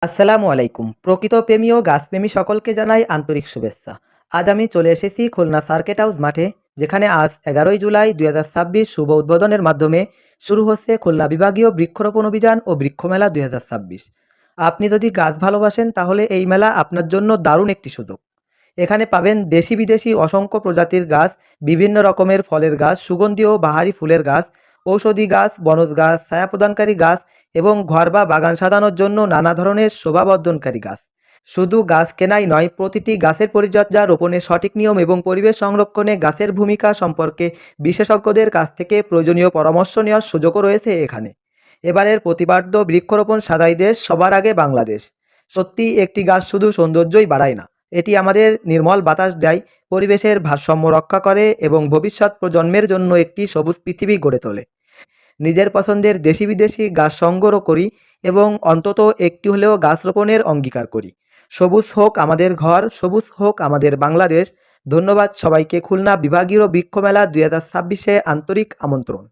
আসসালামু আলাইকুম। প্রকৃত প্রেমী ও গাছপ্রেমী সকলকে জানাই আন্তরিক শুভেচ্ছা। আজ আমি চলে এসেছি খুলনা সার্কেট হাউস মাঠে, যেখানে আজ 11ই জুলাই 2026 শুভ উদ্বোধনের মাধ্যমে শুরু হচ্ছে খুলনা বিভাগীয় বৃক্ষরোপণ অভিযান ও বৃক্ষমেলা 2026। আপনি যদি গাছ ভালোবাসেন তাহলে এই মেলা আপনার জন্য দারুণ একটি সুযোগ। এখানে পাবেন দেশি বিদেশি অসংখ্য প্রজাতির গাছ, বিভিন্ন রকমের ফলের গাছ, সুগন্ধি ও বাহারি ফুলের গাছ, ঔষধি গাছ, বনজ গাছ, ছায়া প্রদানকারী গাছ এবং ঘর বা বাগান সাজানোর জন্য নানা ধরনের শোভাবর্ধনকারী গাছ। শুধু গাছ কেনাই নয়, প্রতিটি গাছের পরিচর্যা, রোপণের সঠিক নিয়ম এবং পরিবেশ সংরক্ষণে গাছের ভূমিকা সম্পর্কে বিশেষজ্ঞদের কাছ থেকে প্রয়োজনীয় পরামর্শ নেওয়ার সুযোগও রয়েছে এখানে। এবারের প্রতিপাদ্য বৃক্ষরোপণ সাজাই দেশ, সবার আগে বাংলাদেশ। সত্যি একটি গাছ শুধু সৌন্দর্যই বাড়ায় না, এটি আমাদের নির্মল বাতাস দেয়, পরিবেশের ভারসাম্য রক্ষা করে এবং ভবিষ্যৎ প্রজন্মের জন্য একটি সবুজ পৃথিবী গড়ে তোলে। নিজের পছন্দের দেশি বিদেশি গাছ সংগ্রহ করি এবং অন্তত একটি হলেও গাছ রোপণের অঙ্গীকার করি। সবুজ হোক আমাদের ঘর, সবুজ হোক আমাদের বাংলাদেশ। ধন্যবাদ সবাইকে। খুলনা বিভাগীয় বৃক্ষ মেলা 2026-এ আন্তরিক আমন্ত্রণ।